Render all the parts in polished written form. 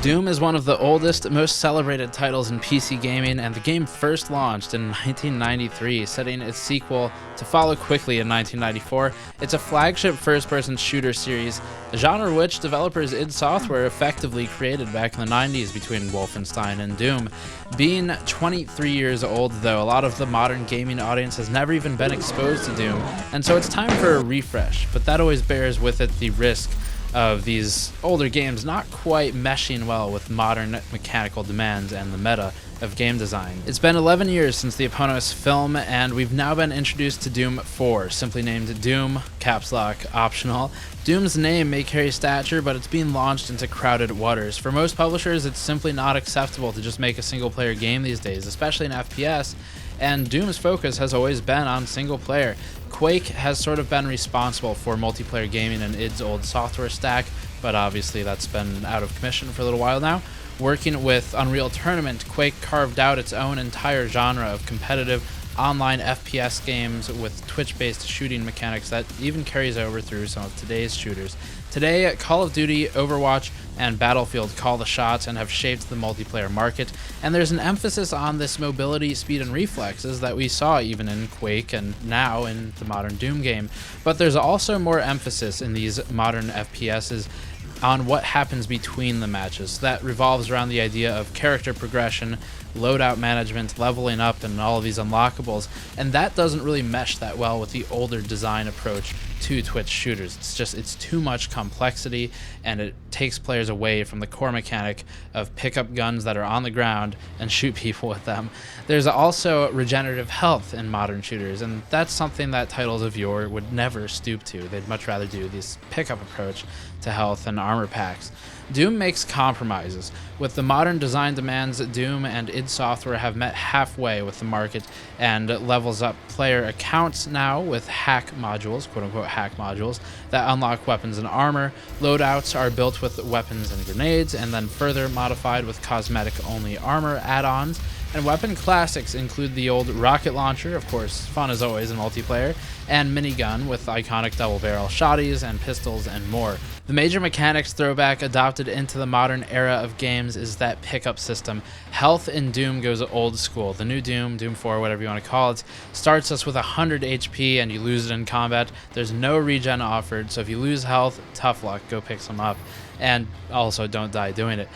Doom is one of the oldest, most celebrated titles in PC gaming, and the game first launched in 1993, setting its sequel to follow quickly in 1994. It's a flagship first-person shooter series, a genre which developers id Software effectively created back in the 90s between Wolfenstein and Doom. Being 23 years old, though, a lot of the modern gaming audience has never even been exposed to Doom, and so it's time for a refresh, but that always bears with it the risk of these older games not quite meshing well with modern mechanical demands and the meta of game design. It's been 11 years since the Eponymous film, and we've now been introduced to Doom 4, simply named Doom, caps lock, optional. Doom's name may carry stature, but it's being launched into crowded waters. For most publishers, it's simply not acceptable to just make a single-player game these days, especially in FPS, and Doom's focus has always been on single-player. Quake has sort of been responsible for multiplayer gaming in id's old software stack, but obviously that's been out of commission for a little while now. Working with Unreal Tournament, Quake carved out its own entire genre of competitive online FPS games with Twitch-based shooting mechanics that even carries over through some of today's shooters. Today, Call of Duty, Overwatch, and Battlefield call the shots and have shaped the multiplayer market, and there's an emphasis on this mobility, speed, and reflexes that we saw even in Quake and now in the modern Doom game. But there's also more emphasis in these modern FPSs on what happens between the matches. That revolves around the idea of character progression, loadout management, leveling up, and all of these unlockables, and that doesn't really mesh that well with the older design approach to Twitch shooters. It's too much complexity, and it takes players away from the core mechanic of pick up guns that are on the ground and shoot people with them. There's also regenerative health in modern shooters, and that's something that titles of yore would never stoop to. They'd much rather do this pickup approach to health and armor packs. Doom makes compromises. With the modern design demands, Doom and id Software have met halfway with the market and levels up player accounts now with hack modules, quote-unquote hack modules, that unlock weapons and armor. Loadouts are built with weapons and grenades, and then further modified with cosmetic-only armor add-ons. And weapon classics include the old rocket launcher, of course, fun as always in multiplayer, and minigun with iconic double-barrel shotties and pistols and more. The major mechanics throwback adopted into the modern era of games is that pickup system. Health in Doom goes old school. The new Doom, Doom 4, whatever you want to call it, starts us with 100 HP and you lose it in combat. There's no regen offered, so if you lose health, tough luck, go pick some up. And also don't die doing it.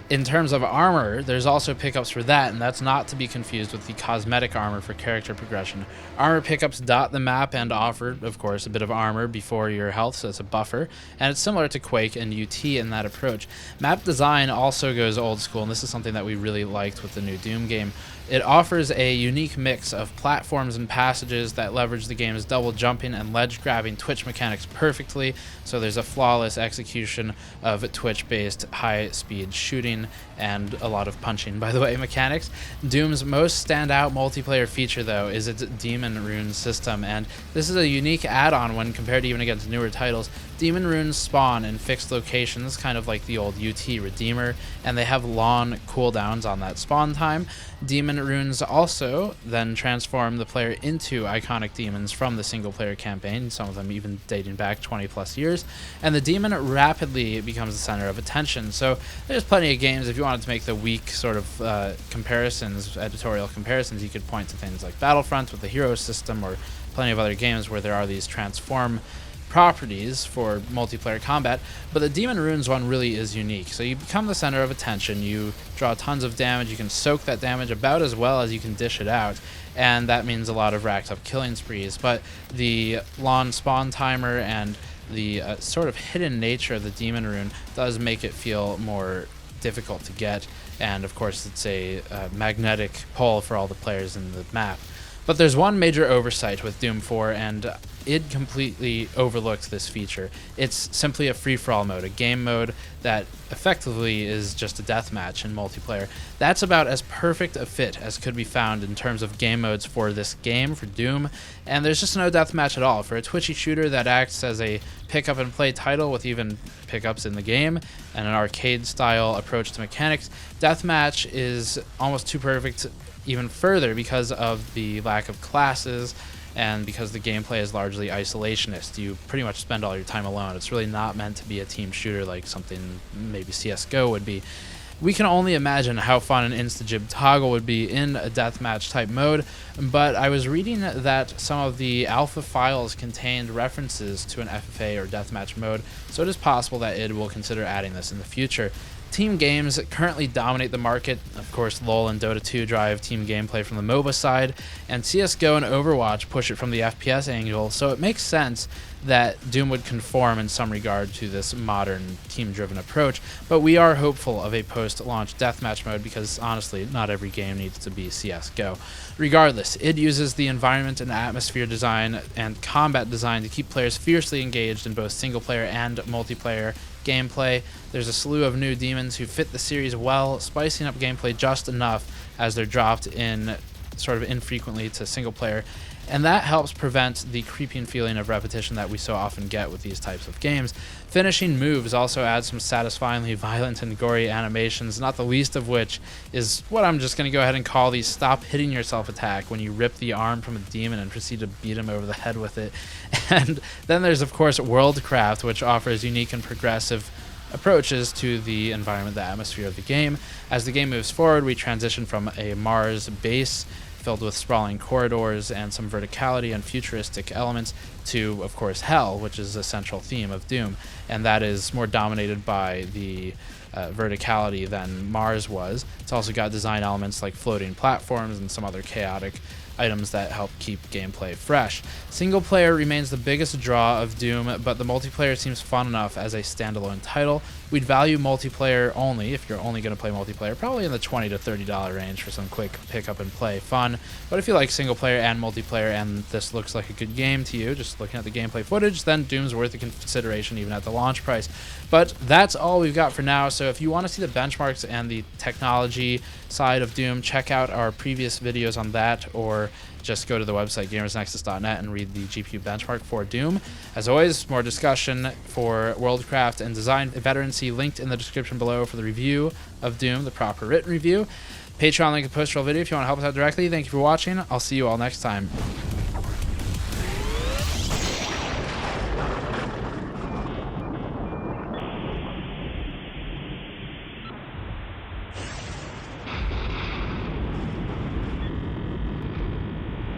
In terms of armor, there's also pickups for that, and that's not to be confused with the cosmetic armor for character progression. Armor pickups dot the map and offer, of course, a bit of armor before your health, so it's a buffer, and it's similar to Quake and UT in that approach. Map design also goes old school, and this is something that we really liked with the new Doom game. It offers a unique mix of platforms and passages that leverage the game's double jumping and ledge grabbing Twitch mechanics perfectly, so there's a flawless execution of Twitch-based high-speed shooting and a lot of punching, by the way, mechanics. Doom's most standout multiplayer feature, though, is its Demon Runes system, and this is a unique add-on when compared even against newer titles. Demon Runes spawn in fixed locations, kind of like the old UT Redeemer, and they have long cooldowns on that spawn time. Demon Runes also then transform the player into iconic demons from the single-player campaign, some of them even dating back 20 plus years, and the demon rapidly becomes the center of attention. So there's plenty of games, if you wanted to make the weak sort of comparisons, editorial comparisons, you could point to things like Battlefront with the hero system, or plenty of other games where there are these transform properties for multiplayer combat, but the Demon Runes one really is unique. So you become the center of attention, you draw tons of damage, you can soak that damage about as well as you can dish it out, and that means a lot of racked up killing sprees. But the long spawn timer and the sort of hidden nature of the Demon Rune does make it feel more difficult to get, and of course it's a magnetic pull for all the players in the map. But there's one major oversight with Doom 4, and id completely overlooked this feature. It's simply a free-for-all mode, a game mode that effectively is just a deathmatch in multiplayer. That's about as perfect a fit as could be found in terms of game modes for this game, for Doom, and there's just no deathmatch at all. For a twitchy shooter that acts as a pick-up-and-play title with even pickups in the game and an arcade-style approach to mechanics, deathmatch is almost too perfect even further because of the lack of classes and because the gameplay is largely isolationist. You pretty much spend all your time alone. It's really not meant to be a team shooter like something maybe CSGO would be. We can only imagine how fun an insta-jib toggle would be in a deathmatch type mode, but I was reading that some of the alpha files contained references to an FFA or deathmatch mode, so it is possible that id will consider adding this in the future. Team games currently dominate the market. Of course, LoL and Dota 2 drive team gameplay from the MOBA side, and CSGO and Overwatch push it from the FPS angle, so it makes sense that Doom would conform in some regard to this modern team-driven approach, but we are hopeful of a post-launch deathmatch mode because, honestly, not every game needs to be CSGO. Regardless, it uses the environment and atmosphere design and combat design to keep players fiercely engaged in both single-player and multiplayer gameplay. There's a slew of new demons who fit the series well, spicing up gameplay just enough as they're dropped in sort of infrequently to single player, and that helps prevent the creeping feeling of repetition that we so often get with these types of games. Finishing moves also add some satisfyingly violent and gory animations, not the least of which is what I'm just going to go ahead and call the stop hitting yourself attack, when you rip the arm from a demon and proceed to beat him over the head with it. And then there's of course Worldcraft, which offers unique and progressive approaches to the environment, the atmosphere of the game. As the game moves forward, we transition from a Mars base filled with sprawling corridors and some verticality and futuristic elements to, of course, Hell, which is a central theme of Doom, and that is more dominated by the verticality than Mars was. It's also got design elements like floating platforms and some other chaotic items that help keep gameplay fresh. Single player remains the biggest draw of Doom, but the multiplayer seems fun enough as a standalone title. We'd value multiplayer only, if you're only going to play multiplayer, probably in the $20 to $30 range for some quick pick up and play fun. But if you like single player and multiplayer and this looks like a good game to you, just looking at the gameplay footage, then Doom's worth a consideration even at the launch price. But that's all we've got for now, so if you want to see the benchmarks and the technology side of Doom, check out our previous videos on that, or just go to the website gamersnexus.net and read the GPU benchmark for Doom. As always, more discussion for Worldcraft and design veterancy linked in the description below for the review of Doom, the proper written review. Patreon link and post-roll video if you want to help us out directly. Thank you for watching. I'll see you all next time.